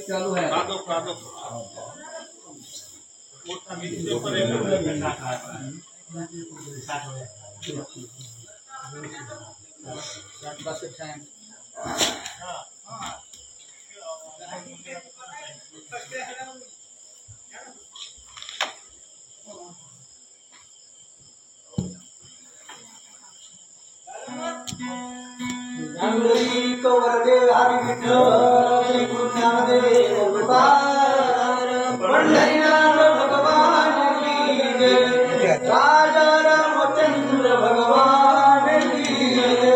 चालू आहे वरदे हरी विठ्ठल गुरुनामदेव गोपाल पंढरीनाथ भगवान की जय राजा रामचंद्र भगवान की जय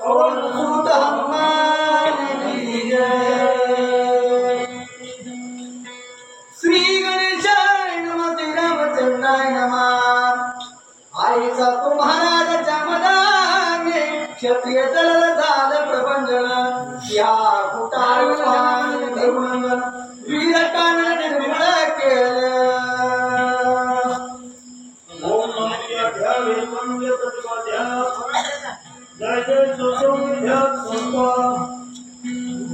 पवन सुत हनुमान की जय श्री गणेशाय नमः श्री रामचंद्राय नमः आईचा तो महाराजाच्या मदाने क्षत्रिय जल झाल प्रपंचन या कुटार धरून वीर कान निर्मळ केलं ओम नमः वंद्य प्रतिपद्या जय जय सोसोध्या संतो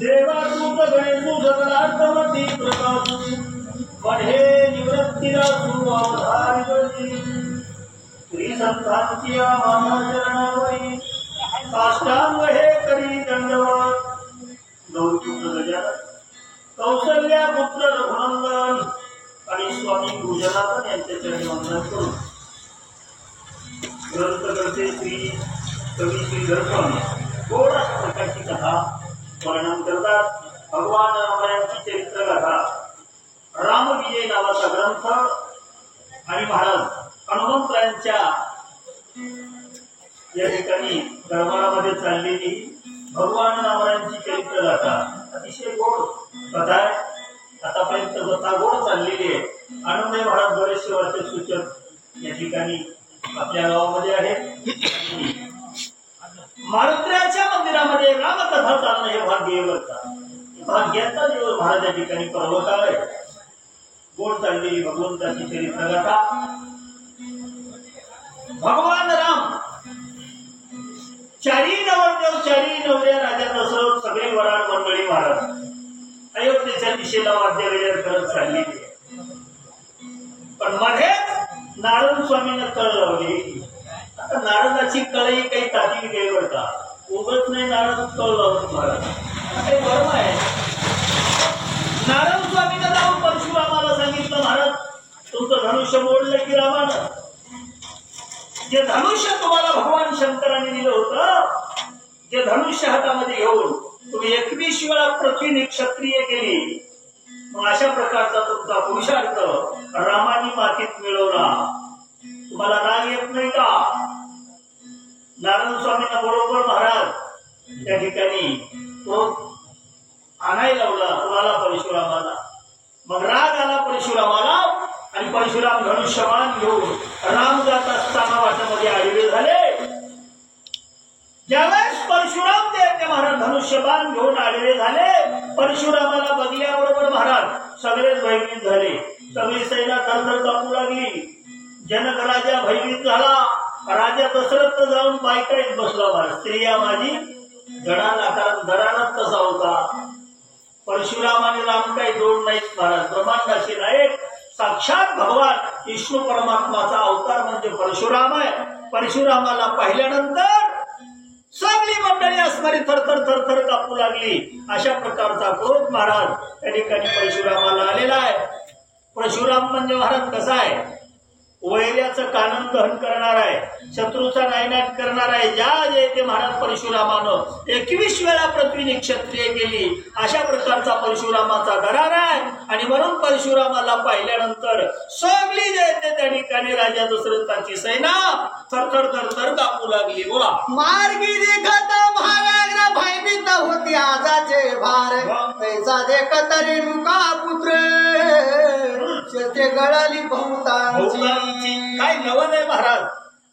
देवादूत गणेशु सकलार्थमती प्रकाशु वढे निवृत्तीरासु अवधारितती श्री संतांची महाचरणावरी साष्टांग हे करी दंडवत गौतम गजानन कौसल्या पुत्र रघुनंदन आणि स्वामी भूजनाथन यांच्या चरणी वंदन करू ग्रंथ करते श्री कवी श्रीधर स्वामी गोड अशा प्रकारची कथा वर्णन करतात भगवान रामायणाची चरित्र कथा रामविजय नावाचा ग्रंथ आणि महाराज हनुमंतरायांच्या या ठिकाणी दरबारामध्ये चाललेली भगवान रामायणाची चरित्र गाथा अतिशय गोड कथा आहे आतापर्यंत कथा गोड चाललेली आहे आनंदमय महाराज बरेचसे वर्ष सूचक या ठिकाणी आपल्या गावामध्ये आहेत मारुत्राच्या मंदिरामध्ये रामकथा चालणं हे भाग्य बरं भाग्याचा दिवस महाराज या ठिकाणी पर्वकाळ आहे गोड चाललेली भगवंताची चरित्र गाथा भगवान राम चारी नवरदेव चारी नवऱ्या राजा दशरथ सगळे वराड मंडळी महाराज अयोध्येच्या दिशेला वाद्यगजर करत चालली पण मध्येच नारद स्वामींना कळ लावली आता नारदाची कळही काही ताकीद गेली का उगत नाही नारद कळ लावत महाराज काही बरं आहे नारद स्वामींना जाऊन परशुरामाला सांगितलं महाराज तुमचं धनुष्य मोडलं की रामानं जे धनुष्य तुम्हाला भगवान शंकरांनी दिलं होतं ते धनुष्य हातामध्ये घेऊन तुम्ही 21 वेळा पृथ्वी क्षत्रिय केली मग अशा प्रकारचा तुमचा पुरुषार्थ रामानी मातीत मिळवला तुम्हाला राग येत नाही का नारायण स्वामींना बरोबर महाराज त्या ठिकाणी आणायला लावला कुणाला परशुरामाला मग राग आला परशुरामाला आणि परशुराम धनुष्यबाण घेऊन राम जात असताना वाटामध्ये आडवे झाले ज्यावेळेस परशुराम ते महाराज धनुष्यबाण घेऊन आडवे झाले परशुरामाला बघल्याबरोबर महाराज सगळेच भयभीत झाले सगळी सेना थरथर कापू लागली जनक राजा भयभीत झाला राजा दशरथ जाऊन बायकाईत बसला महाराज स्त्रिया माझी दरारात कसा होता परशुराम आणि राम काही जोड नाहीत महाराज ब्रह्मांडाशी नाहीत साक्षात भगवान विष्णू परमात्माचा अवतार म्हणजे परशुराम आहे परशुरामाला पाहिल्यानंतर सगळी मंडळी असणारी थरथर थरथर कापू लागली अशा प्रकारचा क्रोध महाराज त्या ठिकाणी परशुरामाला आलेला आहे परशुराम म्हणजे महाराज कसा आहे वैर्याचं कानन दहन करणार आहे शत्रूचा नायनाट करणार आहे ज्या जे ते महाराज परशुरामानं 21 वेळा पृथ्वी क्षत्रिय केली अशा प्रकारचा परशुरामाचा दरार आहे आणि म्हणून परशुरामाला पाहिल्यानंतर सगळी जे ते त्या ठिकाणी राजा दशरथाची सेना थरथर थरथर कापू लागली बोला मार्गी देखत भाव्याग्र भयभीत होती आजाचे भार पैसा देखत रेणुका पुत्र ते गळाली बहुतांची काय नवं आहे महाराज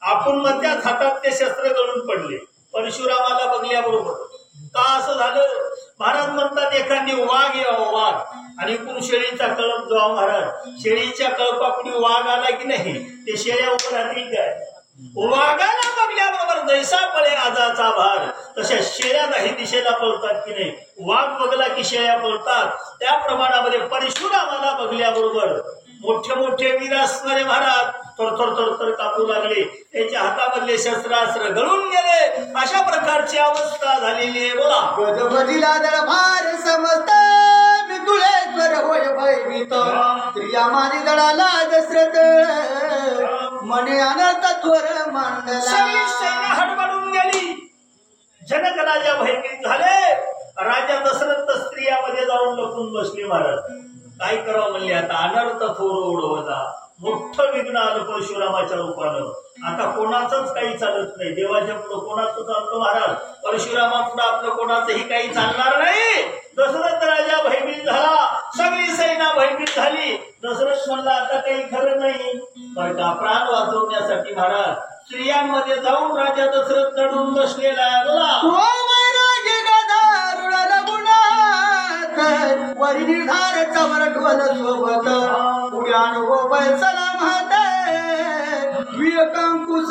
आपण मध्यात हातात ते शस्त्र गळून पडले परशुरामाला बघल्याबरोबर का असं झालं महाराज म्हणतात एखादी वाघ यावं वाघ आणि एकूण शेळीचा कळप जावा महाराज शेळीच्या कळपापुढे वाघ आला की नाही ते शेळ्या उभं राहतील काय वाघाला बघल्याबरोबर जैसा पळे आजाचा भार, तशा शेळ्या काही दिशेला पळतात की नाही, वाघ बघला की शेळ्या पळतात, त्या प्रमाणामध्ये परशुरामाला बघल्याबरोबर मोठे मोठे वीर असणारे महाराज थरथर थरथर कापू लागले, त्याच्या हातामधले शस्त्रास्त्र गळून गेले, अशा प्रकारची अवस्था झालेली आहे. बोला. गजबजीला दळभार समजत मितुळेश्वर होय भयभीत, स्त्रिया माने दळाला दशरथ मने अनर्थ थोर सगळी मांडला. सेना हडबडून गेली, जनक राजा भयभीत झाले, राजा दशरथ स्त्रियामध्ये जाऊन लपून बसले. महाराज काय करावं म्हणले, आता अनर्थ थोर ओढवता, मोठं विघ्न आलं परशुरामाच्या रूपानं, आता कोणाचंच काही चालत नाही, देवाच्या पुढं कोणाचं चालतं महाराज, परशुरामा पुढं आपलं कोणाचंही काही चालणार नाही. दशरथ राजा भयभीत झाला, सगळी सेना भयभीत झाली. दशरथ म्हणला आता काही खरं नाही, पण का प्राण वाचवण्यासाठी महाराज स्त्रियांमध्ये जाऊन राजा दशरथ चढून बसलेला आहे. बोला. वरी निर्धार चवर ढोल सोबत उड्यान हो बैसला म्हाते वीर कंकुश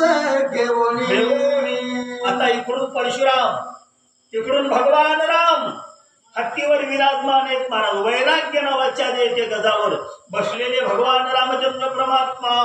घेऊन. आता इकडून परशुराम, तिकडून भगवान राम हत्तीवर विराजमान आहेत महाराज, वैराग्य नावाच्या जे गजावर बसलेले भगवान रामचंद्र परमात्मा,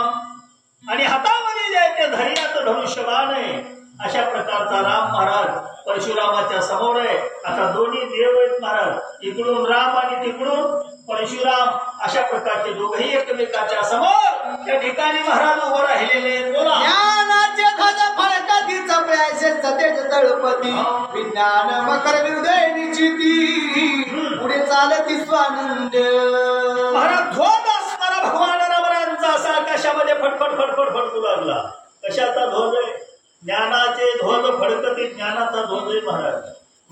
आणि हातामध्ये जे ते धैर्याचं धनुष्यबाण आहे, अशा प्रकारचा राम महाराज परशुरामाच्या समोर आहे. आता दोन्ही देव आहेत महाराज, इकडून राम आणि तिकडून परशुराम, अशा प्रकारचे दोघेही एकमेकाच्या समोर त्या ठिकाणी महाराज उभं राहिलेले आहेत. बोला. ज्ञानाचे खज फळकाती चपळ्याचे सतेज तळपती विज्ञान मकर हृदय निश्चिती पुढे चालती स्वानंद. महाराज ध्वज असणारा भगवान रामांचा असा आकाशामध्ये फटफट फटफट फडकू लागला. कशाचा ध्वज आहे? ज्ञानाचे ध्वज फडकती, ज्ञानाचा ध्वज आहे महाराज,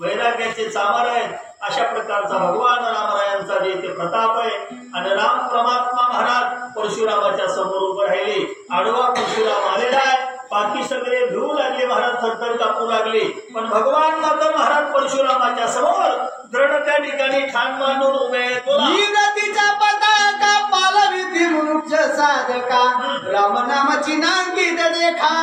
वैराग्याचे चामर आहेत. अशा प्रकारचा भगवान रामरायांचा जे ते प्रताप आहे. आणि राम परमात्मा महाराज परशुरामाच्या समोर उभे राहिले. आडवा परशुराम आलेला आहे, बाकी सगळे भिवू लागले महाराज, थरथर कापू लागले, पण भगवान मात्र महाराज परशुरामाच्या समोर दृढ त्या ठिकाणी ठाण मांडून उभे आहेत. निगतीचा पताका पालविती मुमुक्ष साधका रामनामाची नांगीत देखा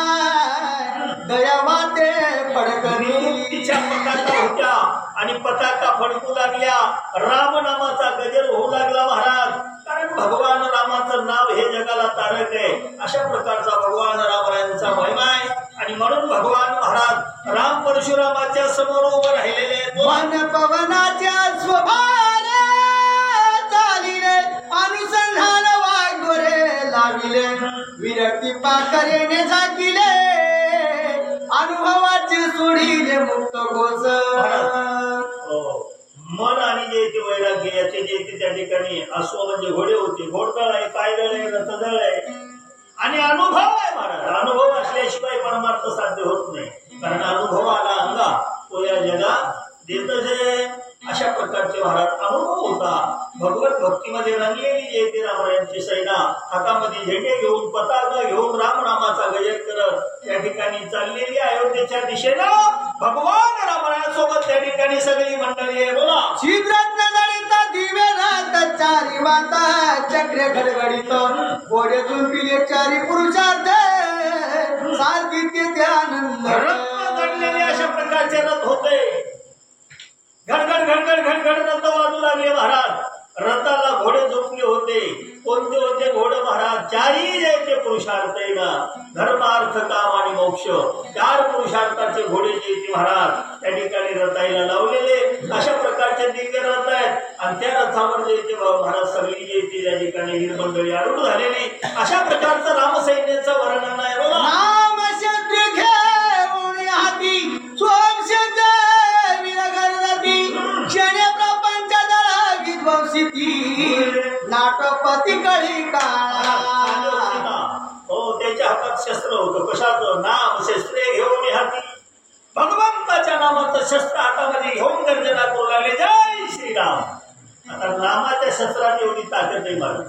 दयावाते फडकणी. तिच्या पताका होत्या आणि पताका फडकू लागल्या, रामनामाचा गजर होऊ लागला महाराज, कारण भगवान रामाचं नाव हे जगाला तारक आहे. अशा प्रकारचा भगवान रामरायांचा महिमा आहे. आणि म्हणून भगवान महाराज राम परशुरामाच्या समोर उभं राहिलेले आहेत. मन पवनाच्या स्वभार चालिले अनुसंधान वाघोरे लाविले विरक्ती पाकरेने झाकिले अनुभवाचे सोडीले मुक्त घोष. मन आणि जे ते वैराग्य याचे जे ते त्या ठिकाणी अश्व म्हणजे घोडे होते, घोडदळ आहे, पायदळ आहे, रथदळ आहे, आणि अनुभव आहे महाराज. अनुभव असल्याशिवाय परमार्थ साध्य होत नाही, कारण अनुभव आला अंगा तो या जगात देतच आहे. अशा प्रकारचे महाराज अनुभव होता. भगवत भक्तीमध्ये रंगलेली जे ते रामरायांची सेना हातामध्ये झेंडे घेऊन, पताका घेऊन, रामनामाचा गजर करत त्या ठिकाणी चाललेली अयोध्येच्या दिशेला भगवान रामरायांसोबत त्या ठिकाणी सगळी मंडळी आहे. बोला. शिवरत्न जडित दिवे रात चारी वाता चक्र घडघडीत घोडे झुंपिले चारी पुरुषार्थ सारखी तेथे आनंद. रत्न जडलेले अशा प्रकारचे रथ होते. घडघड घडघड घडघड रथ वाजू लागले महाराज. रथाला घोडे झोपले होते. कोणते होते घोडे महाराज? चारही जे पुरुषार्थ आहे ना, धर्म अर्थ काम आणि मोक्ष, चार पुरुषार्थाचे घोडे जे ते महाराज त्या ठिकाणी रथाईला लावलेले अशा प्रकारचे दिव्य रथ आहेत. आणि त्या रथावर जे ते महाराज सगळी जे ती त्या ठिकाणी वीरमंडळी आरूढ झालेली अशा प्रकारचं रामसैन्याचं वर्णन आहे. बघा. नाम शस्त्र घेऊन हाती सोमशब्द विरगरती क्षणे प्रपंच दळा विध्वंसिती नाटपती कळी काळा. हो, त्याच्या हातात शस्त्र होतं. कशाचं? नाम शस्त्रे घेऊन हाती, भगवंताच्या नामाचं शस्त्र हातामध्ये घेऊन गर्जना करू लागले. जय श्रीराम. आता नामाच्या शस्त्रात एवढी ताकद आहे महाराज.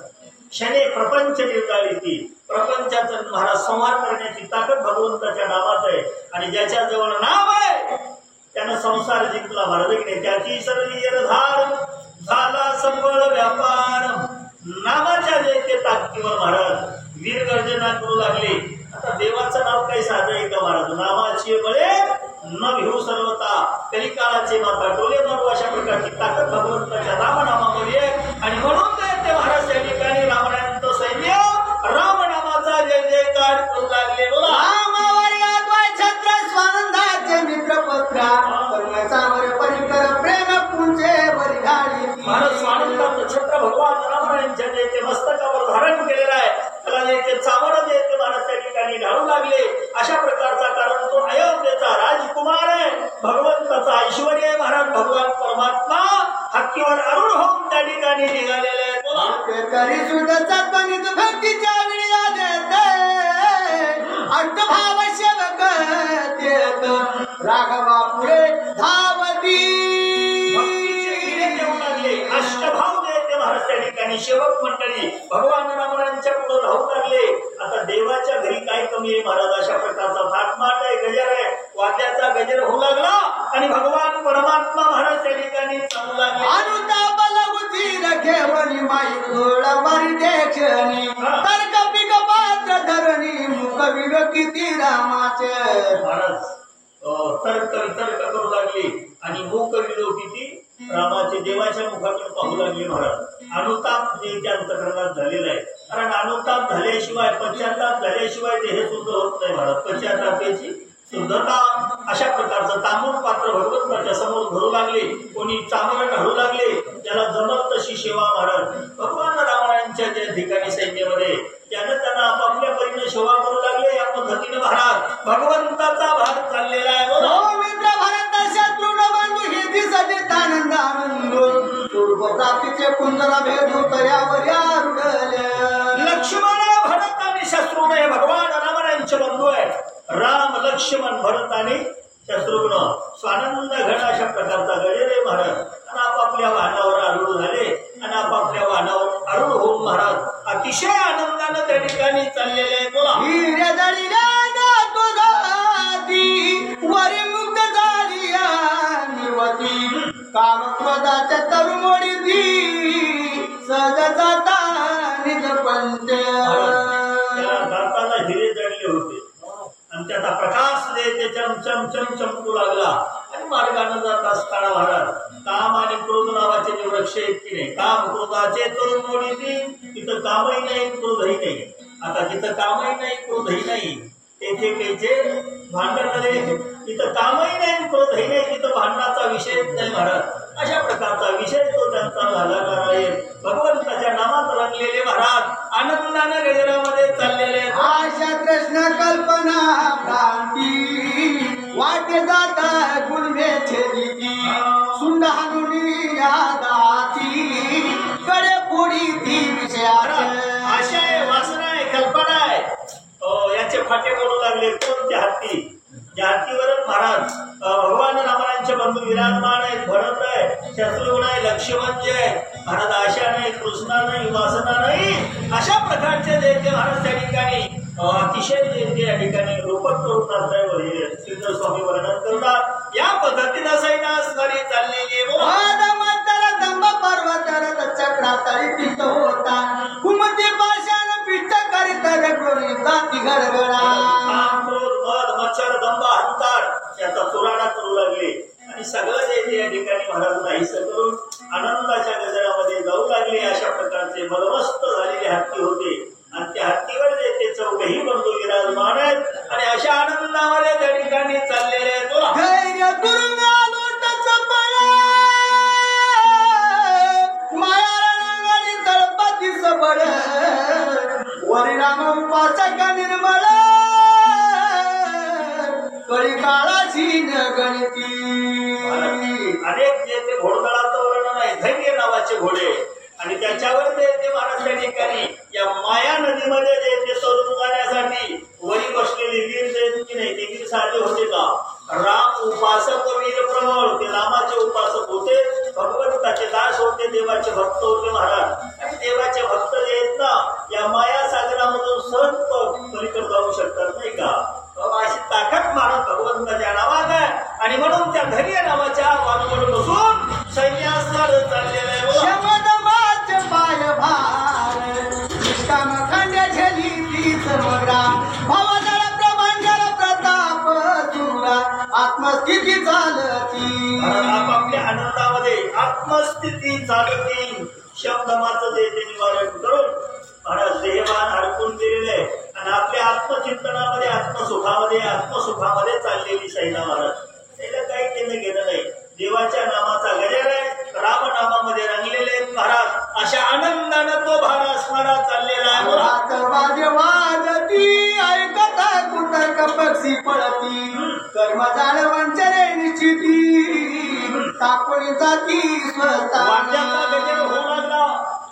क्षणे प्रपंच निर्गाळी, प्रपंचाचं महाराज संहार करण्याची ताकद भगवंताच्या नामात आहे. आणि ज्याच्या जवळ नाम आहे त्यानं संसार जिंकला महाराज. त्याची सरली धार झाला संबळ व्यापार. नामाच्या जे ते ताकदीवर महाराज वीर गर्जना करू लागले. आता आता देवाचं नाव काही साधं आहे का महाराज? नामाची बळे न भिऊ सर्वता, कलिकाळाचे माता डोले मारू, अशा प्रकारची ताकद भगवंताच्या रामनामामध्ये आहे. आणि म्हणून ते महाराज त्या ठिकाणी रामरायांचं सैन्य रामनामाचा जय जयकार करू लागले. बोला छत्र स्वानंदाचे मित्र पत्रा कर्माचावर परिकर प्रेम पुंजे बरी घाली. महाराज स्वानंदाचं छत्र भगवान रामरायांच्या ते मस्तकावर धारण केलेलं आहे. त्याला ते चामडं ते महाराज त्या ठिकाणी घालू लागले. अशा प्रकारचा, कारण तो अयोध्येचा राजकुमार आहे, भगवंताचा ऐश्वर्य आहे. महाराज भगवान परमात्मा हत्तीवर अरुण होऊन त्या ठिकाणी निघालेले आहेत. बोला करी सुद्धा सत्वनित भक्तीच्या विळ्या देते अष्टभाव सेवक देत राघवा पुढे धावती. अष्टभाव देते महाराज त्या ठिकाणी सेवक मंडळी भगवान रामरायांच्या पुढे राहू लागले. आता देवाच्या घरी काय कमी आहे महाराज? अशा प्रकारचा थाटमाट आहे, गजर आहे, वाद्याचा गजर होऊ लागला आणि भगवान परमात्मा महाराज त्या ठिकाणी चालू लागले. अनुताप लघुती रखेवणी माई गोळवारी देखणी तर्क पिक पात्र धरणी मुख विवेकिती रामाचे. महाराज तर्क वितर्क करू लागले आणि मूक विलोकिती रामाचे देवाच्या मुखातून पाहू लागले. महाराज अनुताप जे त्या अंतकरणात झालेला आहे, कारण अनुताप झाल्याशिवाय, पश्चाताप झाल्याशिवाय ते हे शुद्ध होत नाही. महाराज पश्चातापाची शुद्धता, अशा प्रकारचं तांबूळ पात्र भगवंताच्या समोर धरू लागले. कोणी चामडं घालू लागले, ज्याला जमत तशी सेवा. महाराज भगवान रामायणच्या ज्या ठिकाणी सैन्यामध्ये त्यानं त्यांना आपापल्या परीने सेवा करू लागले. या पद्धतीने महाराज भगवंताचा भाग चाललेला आहे. मित्र भरत शत्रू बंधू हे दिसत आनंद आनंद पूर्व प्राप्तीचे कुंजरा भेद तयावर लक्ष्मण भरत आणि शत्रुघ्न हे भगवान रामायणचे बंधू आहेत. राम लक्ष्मण भरत आणि शत्रुघ्न स्वानंद घन अशा प्रकारचा गजेरे महाराज आणि आपापल्या वाहनावर आरूढ झाले आणि आपापल्या वाहनावर आरूढ होऊन महाराज अतिशय आनंदानं त्या ठिकाणी चाललेले. बोला वरी मुक्त झाली निर्वती काम क्रोधाच्या तरुमोडी ती सज जाता निज पंच. त्याला दाताला हिरे जडले होते आणि त्याचा प्रकाश ते चमचम चमकू लागला. आणि मार्गाने जात असताना महाराज काम आणि क्रोध नावाचे जे वृक्ष आहेत की नाही, काम क्रोधाचे तरुण मोडी ती, तिथं कामही नाही क्रोधही नाही. आता जिथं कामही नाही क्रोधही नाही तेथे काहीचे भांडण झाले, तिथं कामही नाही क्रोधही नाही, तिथं भांडणाचा विषयच नाही. महाराज अशा प्रकारचा विषय तो त्यांचा झाला आहे. भगवंताच्या नामात रंगलेले महाराज आनंदाने गजरामध्ये चाललेले. आशा कृष्ण कल्पना क्रांती वाटे जाता गुणवेचे रीती सुंद हानुनी यादाती कडे पुढी ती विषयाचे. आशा आहे, वासना आहे, कल्पना आहे, याचे फाटे पडू लागले. कोणते हत्ती? या हत्तीवरच महाराज भगवान रामायणचे बंधू विराजमान आहेत. भरत आहे, शत्रुघ्न आहे, लक्ष्मण जे आहे महाराज. आशा नाही, कृष्णा नाही, वासना नाही, अशा प्रकारचे जे ते महाराज त्या ठिकाणी अतिशय जे ते या ठिकाणी रूपक करून सिद्ध स्वामी वर्णन करतात. या पद्धतीनं सैनासरी चाललेली दंब पर्वत चक्रा तळी होता कुमती पाशान पिट्ट करीत जाती गडगडा. मच्छर दंभ अंतर याचा चुराडा करू लागले आणि सगळं जे या ठिकाणी महाराज नाहीसं करून आनंदाच्या गजरामध्ये जाऊ लागले. अशा प्रकारचे मलमस्त झालेले हत्ती होते आणि त्या हत्तीवर जे ते चौघही बंधू विराजमान आहेत आणि अशा आनंदामध्ये त्या ठिकाणी चाललेले आहेत. धैर्य करून माया रंगाने तळपाती सबळ वरी राम उपासक निर्मळ कळी काळाची गणती. अनेक जे ते घोडदळाचं वर्णन आहे, धैर्य नावाचे घोडे आणि त्याच्यावर ते महाराज त्या ठिकाणी या माया नदीमध्ये जे ते तरुण जाण्यासाठी वरी बसलेली वीर जे की नाही, ते वीर साधे होते का? राम उपासक वीर प्रबळ, ते रामाचे उपासक होते, भगवंताचे दास होते, देवाचे भक्त होते महाराज. आणि देवाचे भक्त जे आहेत ना, या माया सागरामधून सहज पलीकडे जाऊ शकतात नाही का? अशी ताकद महाराज भगवंताच्या नावात आहे आणि म्हणून त्या धैर्य नावाच्या वाणीवर बसून सैन्यास्तर चाललेलं आहे. पाय भार निष्काम खंड झेली ती समग्रा भावाला आत्मस्थिती चालती शब्दमाचं जे ते निवारण करून महाराज देहभान हरपून गेलेले आहे आणि आपल्या आत्मचिंतनामध्ये आत्मसुखामध्ये चाललेली सैना महाराज. त्याला काही केलं गेलं नाही. देवाच्या नामाचा गजर आहे, रामनामामध्ये रंगलेले आहेत महाराज. अशा आनंदानं तो भारासणारा चाललेला आहे. ऐकता कुतर्क पक्षी पळती कर्म जाण वंचने निश्चिती टाकून जाती स्वतः. वाद्याचा गजर होऊ लागला,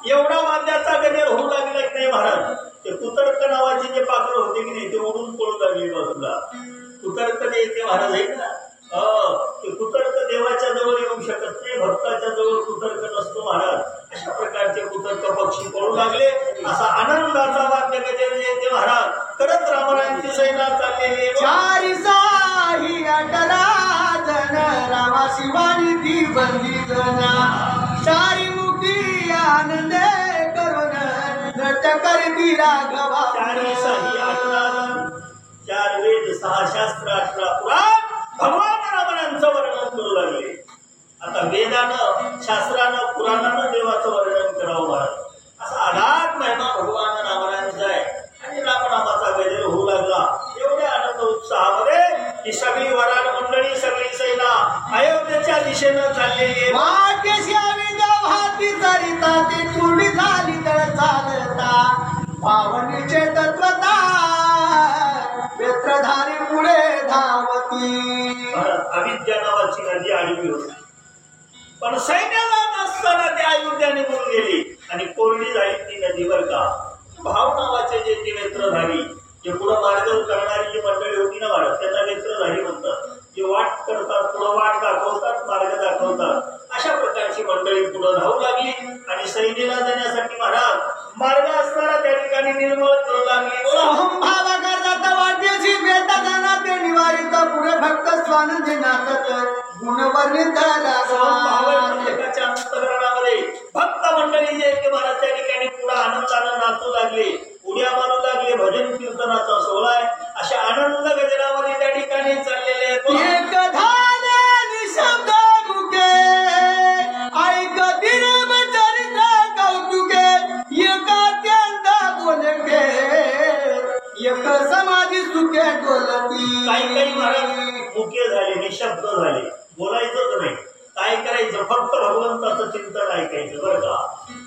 एवढा वाद्याचा गजर होऊ लागला की नाही महाराज. ते कुतर्क नावाचे जे पाखर होते की नाही ते उडून पळू लागले बाजूला. कुतर्क जे येते महाराज आहे ना, ते कुतर्क देवाच्या जवळ येऊ शकत नाही, भक्ताच्या जवळ कुतर्क नसतो महाराज. अशा प्रकारचे कुतर्क पक्षी पळू लागले. असा आनंदाचा वाद्य गजर जे येते महाराज करत रामरायांची सैना चाललेली. चारी साही अटला जन रामा शिवानी ती बंदी जना चारी मुक्ती आनंदे करून नृत्य करती राघवा. चारी साही 18 4 वेद 6 शास्त्र 18 पुराण भगवान रामांचं वर्णन करू लागले. आता वेदानं शास्त्रानं पुराणानं देवाचं वर्णन करावं महाराज. असा अगाध महिमा भगवान रामांचा आहे आणि रामनामाचा गजर होऊ लागला. एवढ्या आनंद उत्साहामध्ये ही सगळी वराड मंडळी सगळी सैना अयोध्येच्या दिशेनं चाललेली आहे. वाटेशी आम्ही गावाती सरिता ती पूर्णी झाली तर चालता पावनीचे तत्वता वेत्रधारी पुढे धावती. अविद्या नावाची नदी आडवी होती, पण सैन्याला नसताना त्या अयोध्या निघून गेली आणि कोरडी झाली ती नदीवर का. भाव नावाचे जे ती नेत्रधारी जे पुढं मार्ग करणारी जी मंडळी होती ना महाराज त्यांना नेत्रधारी म्हणतात. जे वाट करतात, पुढं वाट दाखवतात, मार्ग दाखवतात. अशा प्रकारची मंडळी पुढं धावू लागली आणि सैन्याला जाण्यासाठी महाराज मार्ग असताना त्या ठिकाणी निर्मळ करू लागली. भावा करतात वाटेशी भेट जाना ते निवारित पुढे भक्त स्वानंद नाचत गुणवर्णित प्रत्येकाच्या अंतःकरणामध्ये भक्त मंडळी जे ते महाराज त्या ठिकाणी पुढे आनंदानं नाचू लागले, उड्या मारू लागले. भजन कीर्तनाचा सोहळा आहे. अशा आनंद गजरामध्ये त्या ठिकाणी चाललेले एक धाने निशब्द मुके ऐक दिनम चरित्र कौतुके एक अत्यंत बोलके एक समाधी सुखे डोलती. काही महाराज मुके झाले, निशब्द झाले, बोलायचंच नाही. काय करायचं, फक्त भगवंताचं चिंतन ऐकायचं बरं का.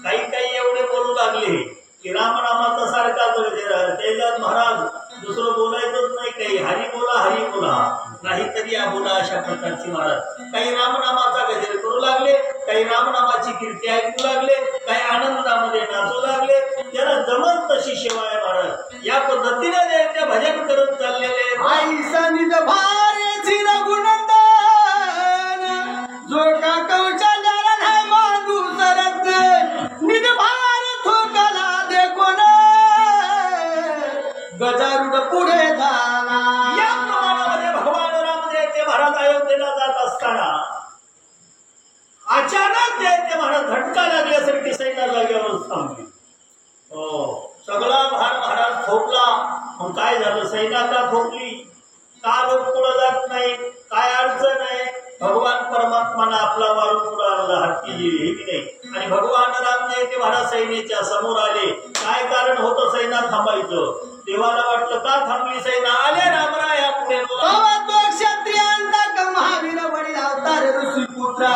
काही एवढे बोलू लागले की रामनामाचा सारखाच त्याच्यात महाराज दुसरं बोलायचंच नाही. काही हरी बोला नाहीतरी या बोला. अशा प्रकारची महाराज काही रामनामाचा गजर करू लागले, काही रामनामाची कीर्ती ऐकू लागले, काही आनंदामध्ये नाचू लागले. ज्याला जमत तशी सेवा आहे महाराज. या पद्धतीने ते भजन करत चाललेले. आई सनिध भारे चिर गुणंदन जो का कौशल्याला नाही मांडू सरत निध भार थोकला देखो न गजारूढ पुढे झाला. या प्रमाणामध्ये भगवान रामदेव ते महाराज अयोध्येला जात असताना अचानक ते महाराज झटका लागल्यासारखी सैन्य जागेवर थांबली. सगळा भार महाराज थोपला. मग काय झालं, सैन्य का थोपली, का लोक पुढे जात नाही, काय अडचण आहे. भगवान परमात्मानं आपला वाळू पुढे आणला, हत्ती गेली हे की नाही. आणि भगवान रामदेव ते महाराज सैन्याच्या समोर आले. काय कारण होतं सैन्य थांबायचं. देवाला वाटलं का थांबली सैन्य. आले रामराया पुढे. क्षत्रियांचा महावीर वडील अवतार ऋषी पुत्रा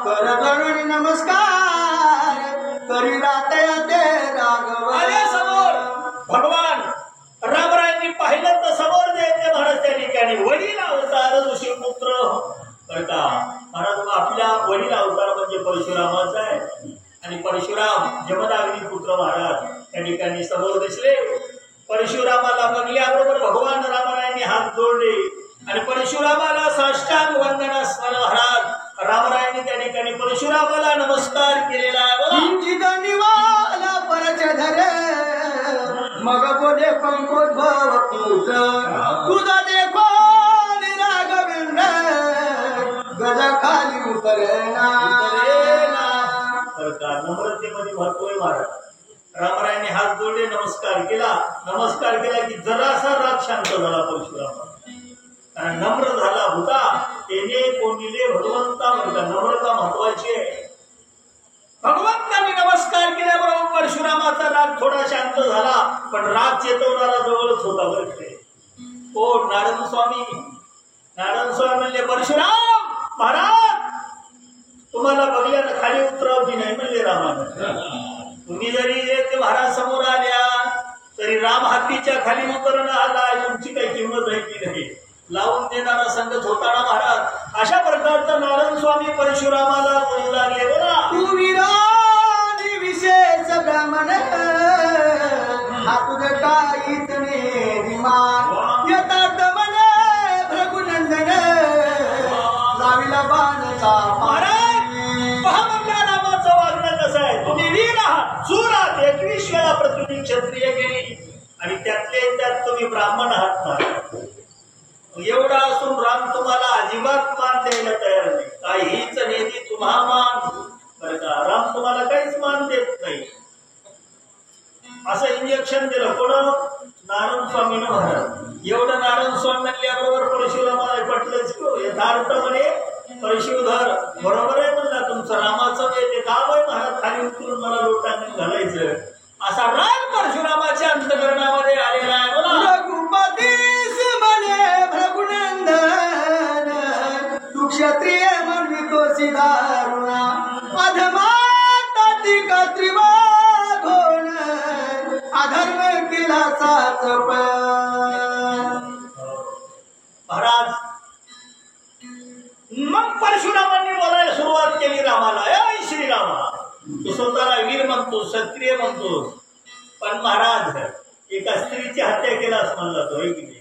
कर गणुनी नमस्कार करी रातया ते राघव. आले समोर. भगवान रामरायांनी पाहिलं तर समोर जे ते महाराज त्या ठिकाणी वडील अवतार ऋषी पुत्र बरं का महाराज. आपल्या वडील अवतार म्हणजे परशुरामाचा आहे आणि परशुराम जमदाग्नी पुत्र महाराज त्या ठिकाणी समोर दिसले. परशुरामाला बघल्याबरोबर भगवान रामरायांनी हात जोडले आणि परशुरामाला साष्टांग वंदनास महाराज रामरायांनी त्या ठिकाणी परशुरामाला नमस्कार केलेला आहे. परच धरे मग बोले पंकोद्भव तुझा देखो राघवेंद्र गजा खाली उतरेना. नम्रतेमध्ये महत्व आहे महाराज. रामरायांनी हात जोडले, नमस्कार केला की जरासा राग शांत झाला परशुराम. कारण नम्र झाला होता. त्याने कोणीले भगवंता म्हणता नम्रता महत्वाची आहे. भगवंतांनी नमस्कार केल्याबरोबर परशुरामाचा राग थोडा शांत झाला, पण राग चेतवणारा जवळच होता बरं ते. कोण? नारायण स्वामी. नारायण स्वामी म्हणले, परशुराम महाराज तुम्हाला बघल्यानं खाली उतरावची नाही म्हणले रामानं. तुम्ही जरी ते महाराज समोर आल्या तरी राम हातीच्या खाली उतरणं आलाय, तुमची काही किंमत आहे की नाही. लावून देणारा संगत होता ना महाराज. अशा प्रकारचा नारायण स्वामी परशुरामाला बोलू लागले. बोला. तू विरानी विशेष ब्राह्मण हा तुझं काहीच नेमान यथार्थ म्हणे भृगुनंदन जावीला बाणचा महाराज पहा म्हणला रामाचं वागणं कसं आहे. तुम्ही वीर आहात, शूर आहात, 21 वेळा पृथ्वी क्षत्रिय गेली आणि त्यातले त्यात तुम्ही ब्राह्मण आहात ना. एवढा असून राम तुम्हाला अजिबात मान द्यायला तयार नाही. काहीच नेती तुम्हा मान बरं का. राम तुम्हाला काहीच मान देत नाही. असं इंजेक्शन दिलं कोण? नारायण स्वामीनं महाराज. एवढं नारायण स्वामी म्हणल्याबरोबर परशुरामाला पटलंच. यथार्थ म्हणे परशुधर बरोबर आहे म्हणला तुमचं. रामाचं ते काम आहे महाराज खाली उतरून मला लोटांनी घालायचं. असा राग परशुरामाच्या अंतकरणामध्ये आलेला आहे. बोला. रघुपतीस म्हणे भृगुनंदन तू क्षत्रिय म्हणवितो सिधारुणा अधमाता टीका त्रिवाघोण अधर्म केला साच महाराज मग परशुरामांनी बोलायला सुरुवात केली रामाला. ए श्रीरामा तू स्वतःला वीर म्हणतो, क्षत्रिय म्हणतो, पण महाराज एका स्त्रीची हत्या केलास म्हणला तो. की नाही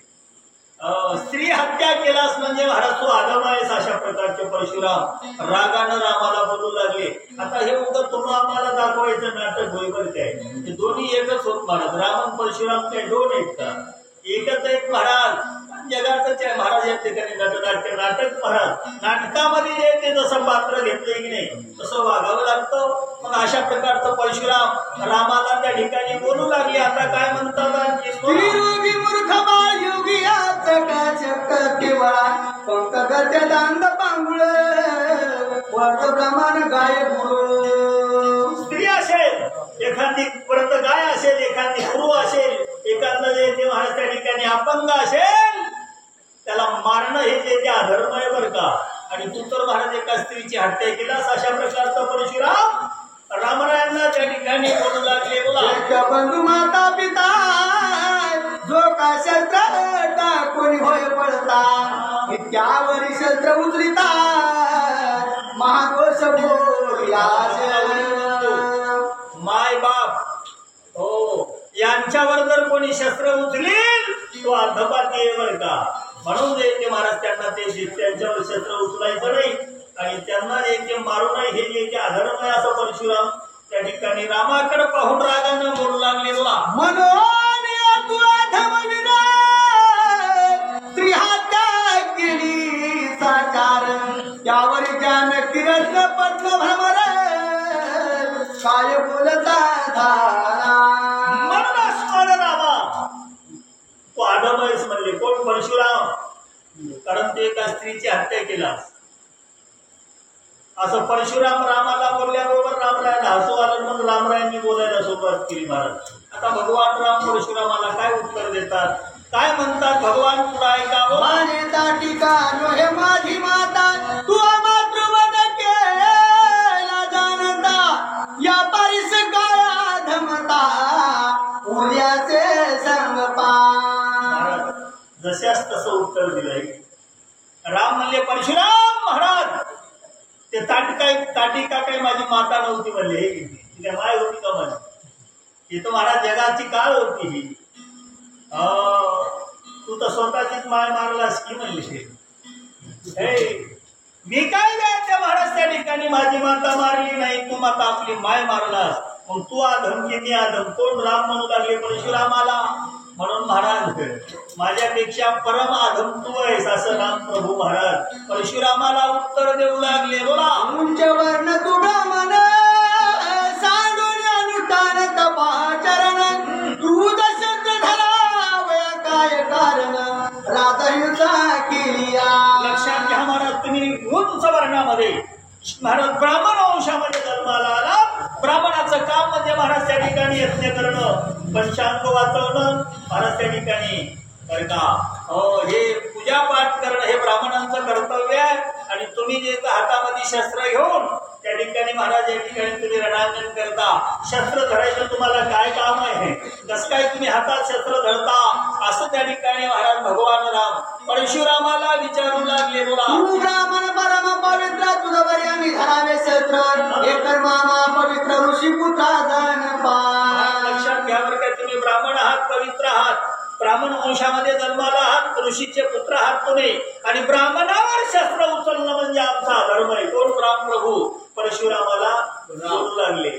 स्त्री हत्या केलास म्हणजे महाराज तू आदम आहेस. अशा प्रकारचे परशुराम रागानं रामाला बोलू लागले. आता हे उगत तुम्हाला आम्हाला दाखवायचं नाटक होई बरं काय. ते दोन्ही एकच होत महाराज. राम आणि परशुराम काय दोन आहेत का? एकच एक महाराज. जगाच आहे महाराज. या ठिकाणी नटनाट्य नाटक महाराज. नाटकामध्ये जे ते जसं पात्र घेतलंय की नाही तसं वागावं लागतं. मग अशा प्रकारचं परशुराम रामाला त्या ठिकाणी बोलू लागले. आता काय म्हणतात? योगी मूर्ख योगी केवळा पंक गद्य दांड पांगुळ वर्ग प्रमाण गाय गुरु. स्त्री असेल, एखादी परत गाय असेल, एखादी गुरु असेल, एखादं जे ते महाराज त्या ठिकाणी अपंग असेल त्याला मारणं हे जे अधर्म आहे बरं का. आणि तू तर महाराज एका स्त्रीची हत्या केलास. अशा प्रकारचा परशुराम रामरायांना त्या ठिकाणी बोलू लागले. बोला. बंधू माता पिता जो का शस्त्र कोणी होय पडता त्यावरी शस्त्र उचलिता महादोष बोलिया. माय बाप हो यांच्यावर जर कोणी शस्त्र उचलील तो अर्धपाती आहे बरं का. म्हणून ते महाराज त्यांना ते त्यांच्यावर शस्त्र उचलायचं नाही आणि त्यांना ते मारू नये हे जे अधर्म आहे असं परशुराम त्या ठिकाणी रामाकडे पाहून रागानं बोलू लागले. बोला. म्हणून तू अधमविना त्रिहत्या केली साचार त्यावरी ज्ञान किरण पद्म भ्रमर काय बोलता झाला. रामा तू आदम आहेस म्हणले. कोण? परशुराम. कारण ते एका स्त्रीची हत्या केलास. असं परशुराम रामाला बोलल्याबरोबर रामरायाला हसू आलं. मग रामरायांनी बोलायला सुरुवात केली महाराज. आता भगवान राम परशुरामाला काय उत्तर देतात, काय म्हणतात भगवान पुढे ऐका. मानेता टीका नोहे माझी माता तू मातृवध केला जानता या परिस काया धमता उर्याचे संगपा. जशास तसं उत्तर दिलंय. राम म्हणले परशुराम महाराज ते ताटिका काय माझी माता नव्हती म्हणले. हे काय माय होती का माझी? ही तर महाराज जगाची काळ होती. ही तू तर स्वतःचीच माय मारलास की म्हणली. मी काय द्यायचं महाराज त्या ठिकाणी माझी माता मारली नाही, तू माता आपली माय मारलास. मग तू आधम की मी आधम? कोण? राम म्हणू लागले परशुरामाला. म्हणून महाराज माझ्यापेक्षा परम आधम तू आहेस असं राम प्रभू महाराज परशुरामाला उत्तर देऊ लागले. बोला. उंच वर्ण तुडा मन सांगून अनुष्ठान तपाचरण तू दशक धरावया काय कारण राजहिंसा केली. लक्षात घ्या महाराज तुम्ही उंच वर्णामध्ये महाराज ब्राह्मण वंशामध्ये जन्माला आला ब्राह्मणाचं काम म्हणजे महाराज त्या ठिकाणी यज्ञ करणं, पंचांग वाचवणं महाराज त्या ठिकाणी बरं का. हे पूजापाठ करणं हे ब्राह्मणांचं कर्तव्य आहे. आणि तुम्ही जे हातामध्ये शस्त्र घेऊन त्या ठिकाणी महाराज या ठिकाणी तुम्ही रणांगण करता, शस्त्र धरायचं तुम्हाला काय काम आहे, कसं काय तुम्ही हातात शस्त्र धरता, असं त्या ठिकाणी महाराज भगवान राम परशुरामाला विचारू लागले. बोला ब्राह्मण परम पवित्र तुझं बरे आम्ही धरावे शस्त्र, एक मामा पवित्र ऋषी पुत्रा लक्षात घ्या बरं का, तुम्ही ब्राह्मण आहात, पवित्र आहात, ब्राह्मण वंशामध्ये जन्माला आहात, ऋषीचे पुत्र आहात तुम्ही, आणि ब्राह्मणावर शस्त्र उचलणं म्हणजे आमचा धर्म आहे. कोण? रामप्रभू परशुरामाला बोलू लागले.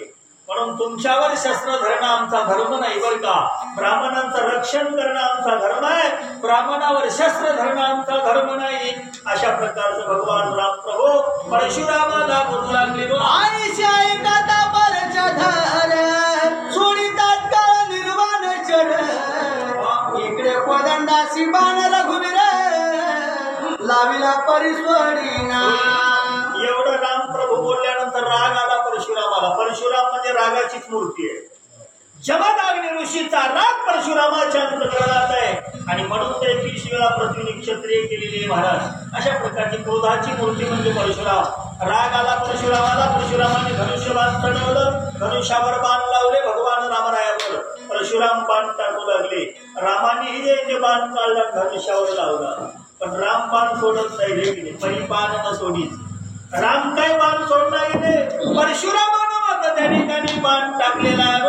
म्हणून तुमच्यावर शस्त्र धरणं आमचा धर्म नाही बरं का. ब्राह्मणांचं रक्षण करणं आमचा धर्म आहे, ब्राह्मणावर शस्त्र धरणं आमचा धर्म नाही. अशा प्रकारचं भगवान रामप्रभू परशुरामाला बोलू लागले. इकडे कोदंडाशी बाण रघुवीर लाविला परिस्वडीना. एवढं रामप्रभू बोलल्यानंतर राग आला परशुरामाला. परशुराम म्हणजे रागाचीच मूर्ती आहे. जमदग्नी ऋषीचा राग परशुरामाच्या अंतःकरणात आहे, आणि म्हणून ते 20 वेळा पृथ्वी क्षत्रिय केलेली महाराज. अशा प्रकारची क्रोधाची मूर्ती म्हणजे परशुराम. राग आला परशुरामाला. परशुरामाने धनुष्यबाण चढवलं, धनुष्यावर बाण लावले भगवान रामरायावर. परशुराम बाण टाकू लागले. रामानेही जे बाण काढला धनुष्यावर लावला, पण राम बाण सोडत नाही. पहिली बाण न सोडीच. राम काय बाण सोडला गेले, परशुरामानं मात्र त्या ठिकाणी बाण टाकलेला आहे.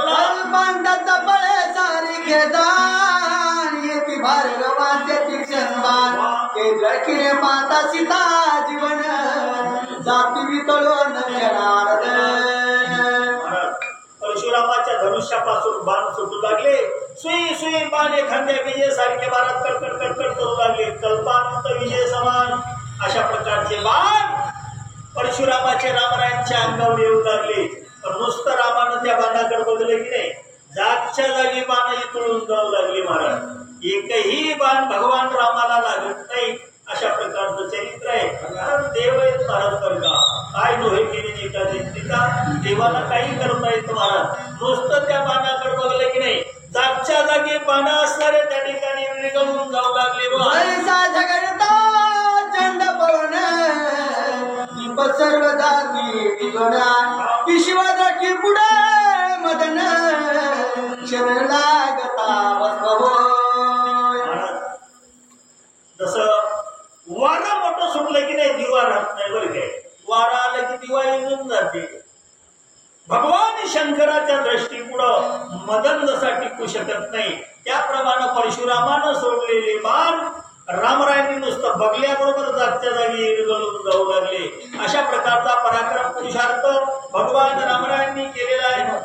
बांधाचा बळे सारी दान येती भार्गवाचे तीक्षणवान केंद्रखिरे माता सीता जीवन जाती वितळून क्षणार्ध. परशुरामाच्या धनुष्यापासून बाण सुटू लागले. सुई सुई बाण एखाद्या विजय सारखे महाराज कडकड कडकड करू लागले. कल्पांत विजय समान अशा प्रकारचे बाण परशुरामाचे रामरायांच्या अंगावर येऊ लागले. पण नुसतं रामानं त्या बाणाकडे बघलं की नाही, जागच्या जागी बाण तुळून जाऊ लागली महाराज. एकही बाण भगवान रामाला लागत नाही. अशा प्रकारचं चरित्र आहे. कारण देव आहेत महाराज बरं का. काय डोळे केली एका देवाला काही करता येत महाराज. नुसतं त्या बाणाकडे बघलं की नाही, जागच्या जागी बाण असणारे त्या ठिकाणी विरघळून जाऊ लागले. चंड पवन दीप सर्व जाती विगोना पिशवाची पुढे मदन क्षण लागता बसवो. जसं वारा मोठं सुटलं की नाही, दिवा राहत नाही बरं काय. वारा आलं की दिवा येऊन जाते. भगवान शंकराच्या दृष्टीपुढं मदन जसा टिकू शकत नाही, त्याप्रमाणे परशुरामानं सोडलेले बाण रामरायांनी नुसतं बघल्याबरोबर जागच्या जागी विरघळून जाऊ लागले. अशा प्रकारचा पराक्रम पुरुषार्थ भगवान रामरायांनी केलेला आहे.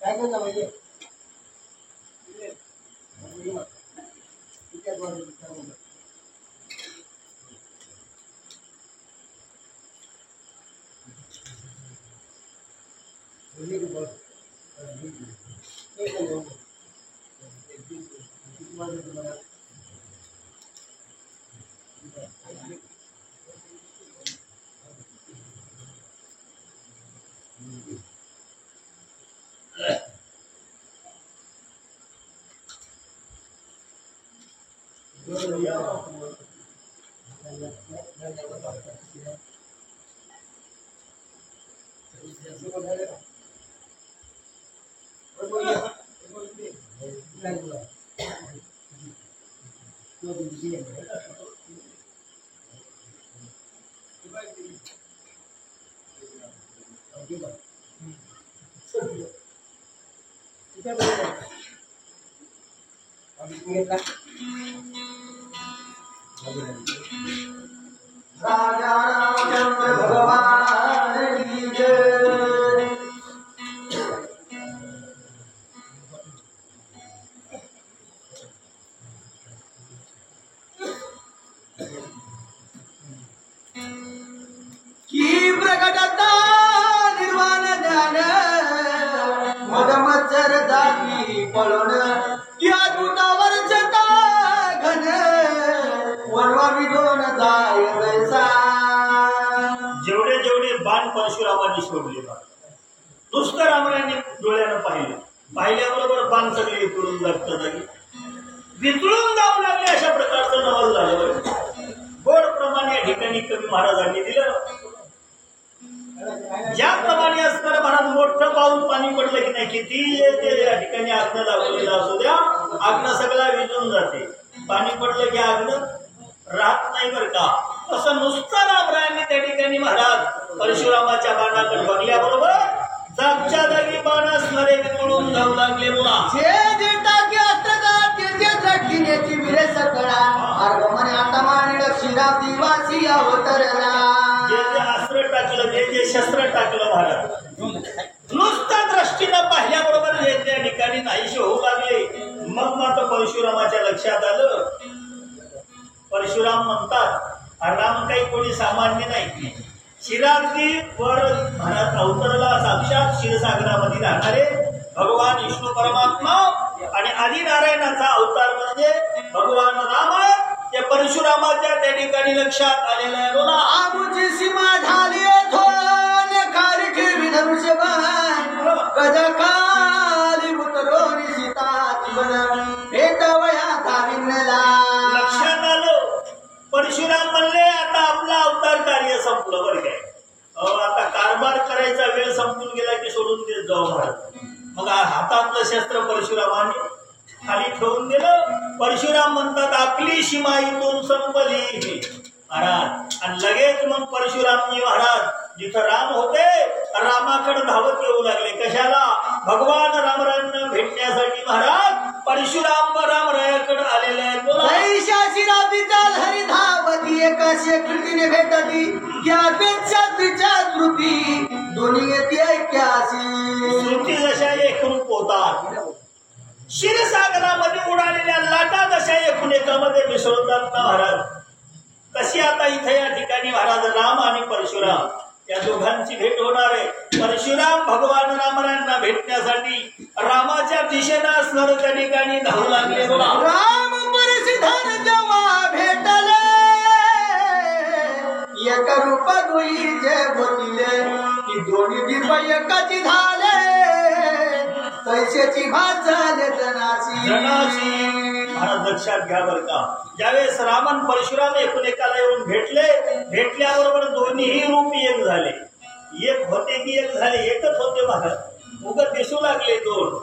काय करता म्हणजे राजा रामचंद्र भगवान की जय। की प्रकटता निर्वाण ज्ञान मदमत्सर जाती पळून या दूतावर जता घन वनवा विधोन जाय वैसा। जेवढे जेवढे बाण परशुरामाने सोडले बा, नुसतं रामरायांनी डोळ्यानं पाहिल्याबरोबर बाण सगळे वितळून लागतं जागी वितळून जाऊ लागले. अशा प्रकारचं नवल झालं. गोड प्रमाणे या ठिकाणी कवी महाराजांनी दिलं. ज्याप्रमाणे असणारं महाराज मोठं पाऊल पाणी पडलं की नाही, किती ते या ठिकाणी आग्न लावलेलं असू द्या, आग्न सगळा विजून जाते. पाणी पडलं की आग्न राहत नाही बरं का. असं नुसतं रामरायांनी त्या ठिकाणी महाराज परशुरामाच्या बाणाकडे बघल्याबरोबर जागच्या जागी बाण असणारे वितळून जाऊ लागले. बोला जे जे टाके असतात ते ते झटकिनेची विरे सकळा आगमन आता मानी दक्षिणा दिवासी अवतरला। जे जे अस्त्र टाकलं, जे जे शस्त्र टाकलं महाराज नुसत्या दृष्टीनं पाहिल्याबरोबर जे त्या ठिकाणी नाहीसे होऊ लागले. मग मात्र परशुरामाच्या लक्षात आलं. परशुराम म्हणतात राम काही कोणी सामान्य नाही. क्षीराब्दी वर महाराज अवतरला. साक्षात क्षीरसागरामध्ये राहणारे भगवान विष्णू परमात्मा आणि आदिनारायणाचा अवतार म्हणजे भगवान राम. त्या परशुरामाच्या त्या ठिकाणी लक्षात आलेलं आहे. बोला आमुची सीमा झाली थोन खाली ठेवी धनुष्यबाण गज खाली उतरोनी सीता जीवन भेटवया धाविनला। लक्षात आलं. परशुराम म्हणले आता आपला अवतार कार्य संपलं बरं काय. आता कारभार करायचा वेळ संपून गेला की सोडून देत जाऊ महाराज. मग हातातलं शस्त्र परशुरामाने खाली ठेवून दिलं. परशुराम म्हणतात आपली सीमा इथून संपली महाराज. आणि लगेच मग परशुरामजी महाराज जिथं राम होते रामाकडे धावत येऊ लागले. कशाला? भगवान रामरायांना भेटण्यासाठी महाराज परशुराम रामरायाकडे आलेले आहेत. हरी धावती एका शेकडीने भेटती त्यापेक्षा तिच्या कृती दोन्ही येते ऐक्यासी. श्रुती जशा एकरूप होतात, क्षीरसागरामध्ये उडालेल्या लाटा जशा एकूण एकामध्ये मिसळतात ना महाराज, तशी आता इथे या ठिकाणी महाराज राम आणि परशुराम या दोघांची भेट होणार आहे. परशुराम भगवान रामरायांना भेटण्यासाठी रामाच्या दिशेनं असणार त्या ठिकाणी धावू लागले. राम परशुधन जेव्हा भेटले एक रूप दुई जे बोलिले की दोन्ही दीप एकाची झाले पैशाची भात झाले जनाची. महाराज लक्षात घ्या बरं का. ज्यावेळेस रामन परशुराम एकमेकाला येऊन भेटल्याबरोबर दोन्हीही रूप एक झाले. एक होते की एक झाले? एकच होते महाराज. उगत दिसू लागले दोन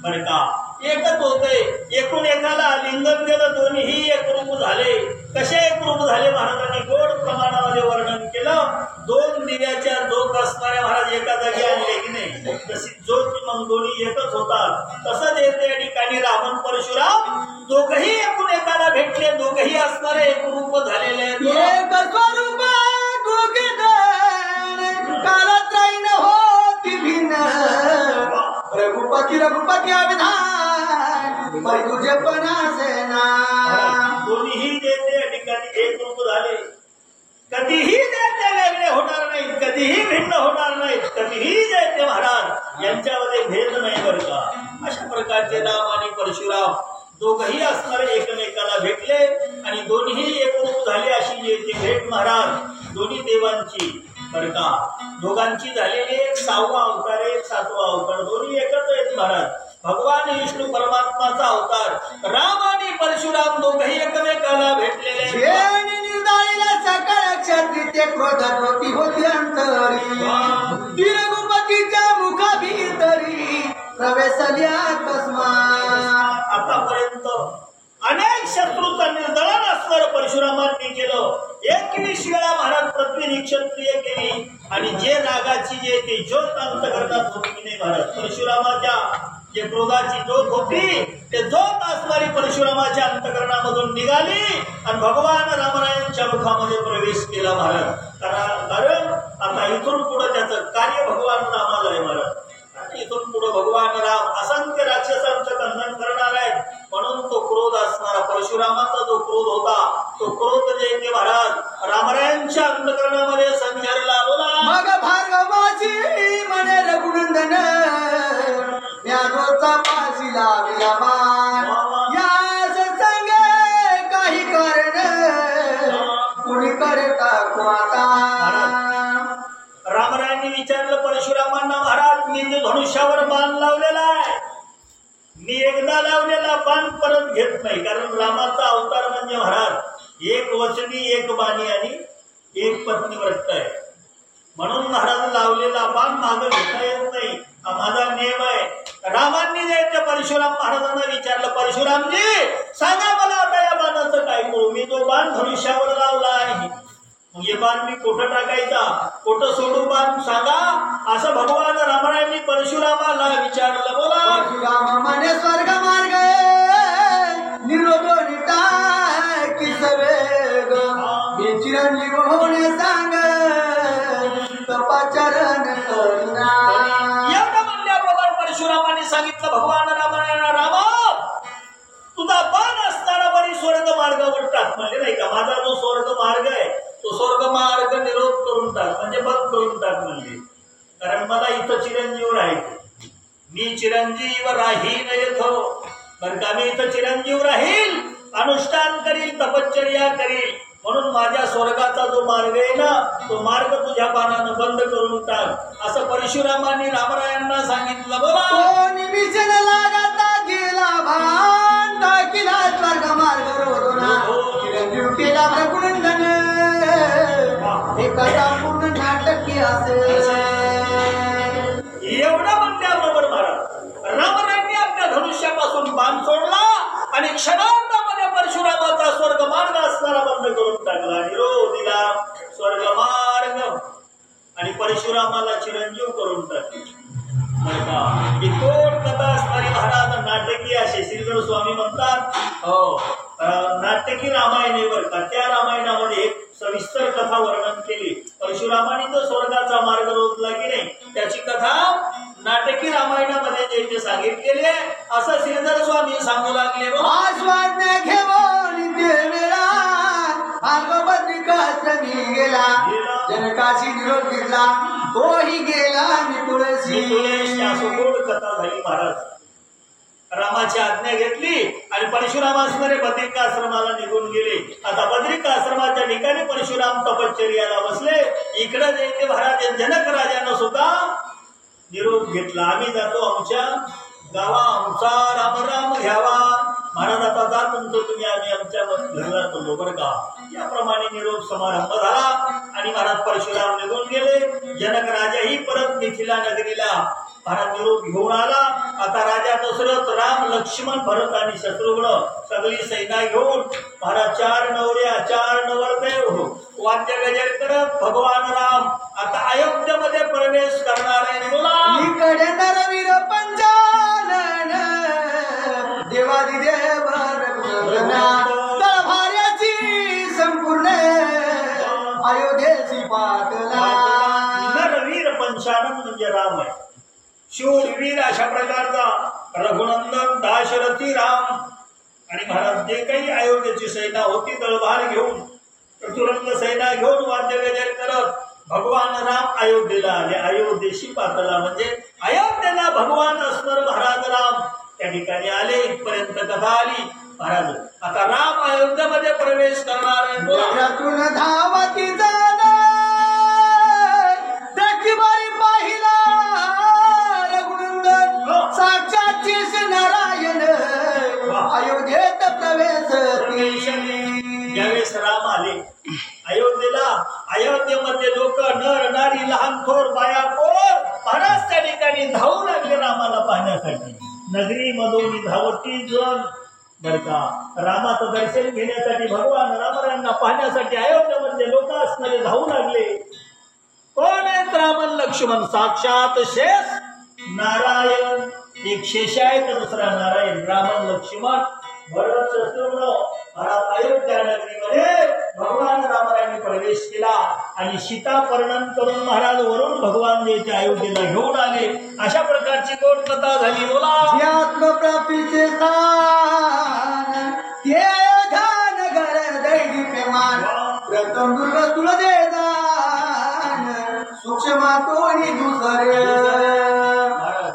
बरं का. एकच होते. एकूण एकाला लिंगन दिलं, दोन्हीही एकरूप झाले. कसे एकरूप झाले महाराजांनी गोड प्रमाणामध्ये वर्णन केलं. दोन दिव्याच्या जोत असणाऱ्या महाराज एका जागी आणले की नाही, तशी जोत मग दोन्ही एकच होतात. तसंच येते या ठिकाणी रामन परशुराम दोघही एकूण एकाला भेटले. दोघही असणारे एकरूप झालेले आहेत. एक स्वरूप दोघे कालत्रयीन होत्या विधान पै तुझे पण असेना. दोन्हीही देते या ठिकाणी एक रूप झाले. कधीही देते वेगळे होणार नाहीत, कधीही भिन्न होणार नाहीत, कधीही देते महाराज यांच्यामध्ये भेद नाही बरं का. अशा प्रकारचे राम आणि परशुराम दोघही असणारे एकमेकाला भेटले आणि दोन्ही एकरूप झाले. अशी जी भेट महाराज दोन्ही देवांची बरं का, दोघांची झालेली एक 6वा अवतार, एक 7वा अवतार, दोन्ही एकच आहेत महाराज. भगवान विष्णू परमात्माचा अवतार राम आणि परशुराम दोघही एकमेकाला भेटलेले. सकाळ क्षत्री ते क्रोधात होती अंतरी, तिरगुपतीच्या मुखा भीतरी प्रवेशली अकस्मात. आतापर्यंत अनेक शत्रूचं निर्दळन असणारं परशुरामांनी केलं. 21 वेळा महाराज पृथ्वी क्षत्रिय केली आणि जे रागाची जे ती ज्योत अंतकरणात होती की नाही महाराज, परशुरामाच्या जे क्रोधाची ज्योत होती ते ज्योत असणारी परशुरामाच्या अंतकरणामधून निघाली आणि भगवान रामरायांच्या मुखामध्ये प्रवेश केला महाराज. कारण आता इथून पुढे त्याचं कार्य भगवान रामाला आहे महाराज. इथून पुढे भगवान राम असंख्य राक्षसांचं खंडन करणार आहेत. म्हणून तो क्रोध असणारा परशुरामाचा जो क्रोध होता तो क्रोध जे ते महाराज रामरायांच्या अंतकरणामध्ये संचारला. बोला मग भार्गवाची म्हणे रघुनंदन ज्ञानोचा पाशी लाविला मान, यास सांगे काही कारण कुणी करे टाकू आता. रामरायांनी विचारलं परशुरामांना, महाराज मी जे धनुष्यावर बाण लावलेला आहे, मी एकदा लावलेला बाण परत घेत नाही. कारण रामाचा अवतार म्हणजे महाराज एक वचनी, एक बाणी आणि एक पत्नी व्रत आहे. म्हणून महाराज लावलेला बाण मागे घेता येत नाही, हा माझा नियम आहे. रामांनी जे परशुराम महाराजांना विचारलं, परशुरामजी सांगा मला आता या बाणाचं काय करू. मी जो बाण धनुष्यावर लावला आहे मग हे बाण मी कुठं टाकायचा, कुठं सोडू बाण सांगा, असं भगवान रामरायांनी परशुरामाला विचारलं. बोला परशुराम म्हणे स्वर्ग मार्ग निरोधो निटाय की सवेग, मी चिरंजीव होणे सांग तपाचरण करिना. एवढं म्हणल्याबरोबर परशुरामाने सांगितलं भगवान रामायणा, रामा तुझा बाण असताना बरी स्वर्ग मार्गावर टाक म्हणले नाही का. माझा जो स्वर्ग मार्ग आहे तो स्वर्ग मार्ग निरोध करून टाक म्हणजे बंद करून टाक म्हणले. कारण मला इथं चिरंजीव राहायचं, मी चिरंजीव राहील येतो बरं का. मी इथं चिरंजीव राहील, अनुष्ठान करील, तपश्चर्या करील. म्हणून माझ्या स्वर्गाचा जो मार्ग आहे ना तो मार्ग तुझ्या बाणानं बंद करून टाक असं परशुरामांनी रामरायांना सांगितलं. बोला निमिषण लागता गेला भान टाकीला स्वर्ग मार्ग रोडना, चिरंजीव केला रघुनंदन एका पूर्ण नाटकी असे. एवढं म्हणल्याबरोबर महाराज रामरायांनी आपल्या धनुष्यापासून बाण सोडला आणि क्षणार्धामध्ये परशुरामाचा स्वर्ग मार्ग असणारा बंद करून टाकला, निरोध दिला स्वर्ग मार्ग आणि परशुरामाला चिरंजीव करून टाकले. ही कोण कथा असणारी महाराज नाटकी असे श्रीधर स्वामी म्हणतात. हो नाटकी रामायण आहे बरं का. त्या रामायणामध्ये एक सविस्तर कथा वर्णन केली. परशुरामाने जो स्वर्गाचा मार्ग रोधला की नाही त्याची कथा नाटकी रामायणामध्ये जे सांगितलेली आहे असं श्रीधर स्वामी सांगू लागले. आस्वाद घेऊन देवेला भागवतिकाश्रमी गेला, जनकाशी निरोध घेतला तोही गेला तुळशी. गोड कथा झाली महाराज. रामाची आज्ञा घेतली आणि परशुराम असणारे बद्रिकाश्रमाला निघून गेले. आता बद्रिकाश्रमाच्या ठिकाणी परशुराम तपश्चर्याला बसले. इकडे जे महाराज जनक राजानं सुद्धा निरोप घेतला, आम्ही जातो आमच्या गावा, आमचा राम राम घ्यावा. महाराज आता जा तुमचं तुम्ही, आम्ही आमच्या घरला चाललो बरं का. याप्रमाणे निरोप समारंभ झाला आणि महाराज परशुराम निघून गेले. जनक राजाही परत मिथिला नगरीला महाराज निरोप घेऊन आला. आता राजा दशरथ, राम, लक्ष्मण, भरत आणि शत्रुघ्न सगळी सेना घेऊन महाराज 4 नवऱ्या 4 नवरदेव वाद्य गजर करत भगवान राम आता अयोध्येमध्ये प्रवेश करणार आहे. बोला इकडे नरवीर पंचानन देवादिदेव तळभाऱ्याची संपूर्ण अयोध्येची पाटला. नरवीर पंचानन म्हणजे राम आहे. शूरवीर अशा प्रकारचा रघुनंदन दाशरथी राम आणि महाराज जे काही अयोध्येची सेना होती तलवार घेऊन चतुरंग सेना घेऊन वाद्य गजर करत भगवान राम अयोध्येला आले. अयोध्येशी पातळा म्हणजे अयोध्येला भगवान असणार महाराज राम त्या ठिकाणी आले. इथपर्यंत कथा आली. महाराज आता राम अयोध्येमध्ये प्रवेश करणार आहे. रथातून धावती जाणे देखीबारी पाहिला रघुनंदन साक्षात श्री नारायण अयोध्येत प्रवेश ज्यावेळेस राम आले अयोध्येला, अयोध्येमध्ये लोक नर नारी लहान थोर बाया कोर महाराज त्या ठिकाणी धावू लागले रामाला पाहण्यासाठी. नगरी मधून धावती जण बर का रामाचं दर्शन घेण्यासाठी भगवान रामरायांना पाहण्यासाठी अयोध्येमध्ये लोक असणारे धावू लागले. कोण आहेत रामन लक्ष्मण? साक्षात शेष नारायण. एक शेष आहे तर दुसरा नारायण. रामन लक्ष्मण भरत शत्रुघ्न महाराज अयोध्या नगरीमध्ये भगवान रामरायांनी प्रवेश केला आणि सीता वर्णन करून महाराज वरून भगवान देते अयोध्येला घेऊन आले. अशा प्रकारची गोड कथा झाली. बोला आत्मप्राप्तीचे स्थान ते अयोध्या नगर दैवी प्रेमान प्रथम दुर्ग तुला दे दान सूक्ष्म तोणी दुसरे. महाराज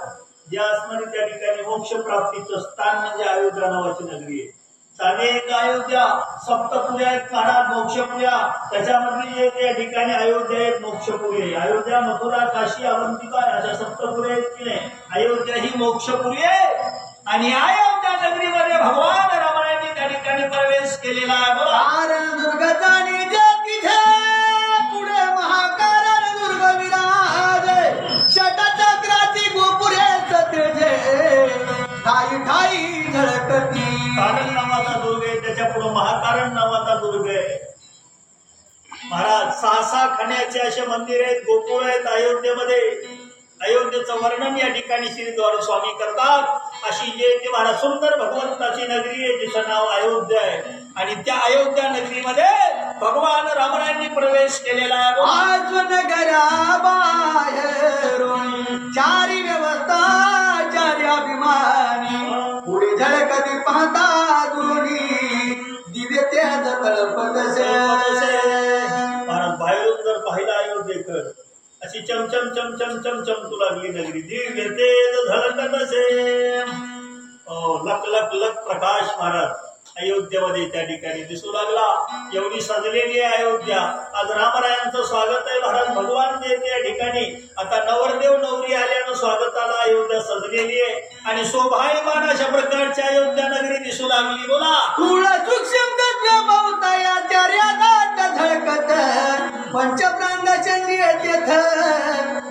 जे असणारी त्या ठिकाणी मोक्ष प्राप्तीचं स्थान म्हणजे अयोध्या नावाची नगरी आहे. अनेक अयोध्या सप्तपुऱ्या आहेत महाराज मोक्षपुऱ्या. त्याच्यामधली जे त्या ठिकाणी अयोध्या आहेत मोक्षपुरी आहे. अयोध्या मथुरा काशी अवंतिका अशा सप्तपुऱ्या आहेत की नाही. अयोध्या ही मोक्षपुरी आहे आणि अयोध्या नगरीमध्ये भगवान रामायणाने त्या ठिकाणी प्रवेश केलेला आहे. कारण दुर्गतानी जे तिथे पुढे महाकारण दुर्ग विराजे षटचक्राची गोपुरे तेजे ठाई ठाई झळकती. कारण नावाचा दुर्ग आहे त्याच्या पुढे महाकारण नावाचा दुर्ग आहे. महाराज 6 खाण्याचे असे मंदिर आहेत गोकुळ आहेत अयोध्येमध्ये. अयोध्येचं वर्णन या ठिकाणी श्रीद्वार स्वामी करतात. अशी जे ते महाराज सुंदर भगवंताची नगरी आहे जिचं नाव अयोध्या आहे आणि त्या अयोध्या नगरीमध्ये भगवान रामरायांनी प्रवेश केलेला आहे. आज नगरा बाहेरून चारी व्यवस्था चारी अभिमानी पुढे झळकती पाहता दोन्ही दिवे ते कल्पतसे. महाराज बाहेरून जर पाहिला अयोध्येकर अशी चमचम चमचम चमचम तू लागली नगरी. दिव्य तेज झळकतसे. लख लख लख प्रकाश महाराज अयोध्येमध्ये त्या ठिकाणी दिसू लागला. एवढी सजलेली आहे अयोध्या. आज रामरायांचं स्वागत आहे महाराज. भगवान जे त्या ठिकाणी आता नवरदेव नवरी आल्यानं स्वागताला अयोध्या सजलेली आहे आणि शोभायमान अशा प्रकारची अयोध्या नगरी दिसू लागली. बोला तुळा सूक्ष्म तज्ञ बहुताया चार्यात झळकत पंचप्रांग चंद्रिय तेथ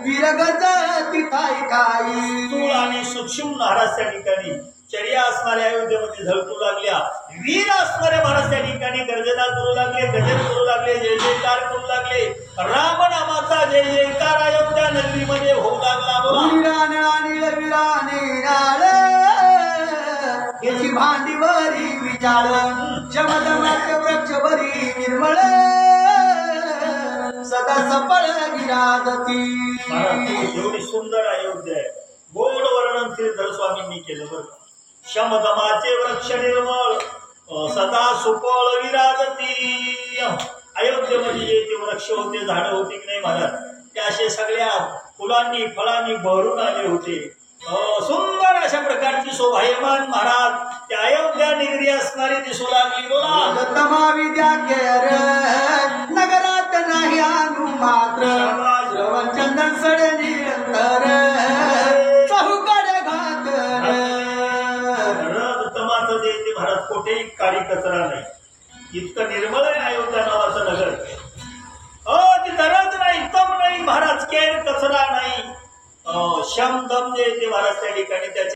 विरगत तिथाई ठाई. स्थूल आणि सूक्ष्म महाराज त्या ठिकाणी चर्या असणाऱ्या अयोध्येमध्ये झळकू लागल्या. वीर असणाऱ्या महाराज त्या ठिकाणी गर्जना करू लागले, गजर करू लागले, जय जयकार करू लागले. रामनामाचा जय जयकार अयोध्या नगरीमध्ये होऊ लागला. विरान आणि विराने याची भांडीवरी विचार शमदमाच्या वृक्षवरी निर्मळ सदा सफळ विराजती. एवढी सुंदर अयोध्या आहे. गोड वर्णन श्रीधर स्वामींनी केलं बरं. शमदमाचे वृक्ष निर्मळ सदा सुफळ विराजती. अयोध्येमध्ये जे ते वृक्ष होते झाडं होती की नाही महाराज ते असे सगळ्या फुलांनी फळांनी बहरून आले होते. सुंदर अशा प्रकारची शोभायमान महाराज त्या अयोध्या नगरी असणारी दिसू लागली. बोला तमा विद्या केर नगरात नाही अनु मात्र श्रवण चंदन सडे निरंतर चहुकडे घात. उत्तमाचं जे ते महाराज कोठेही काळी कचरा नाही. इतकं निर्मळ आहे अयोध्या नावाचं नगर. ती दरज नाही तम नाही महाराज केर कचरा नाही. शम दम जे ते महाराज त्या ठिकाणी त्याचे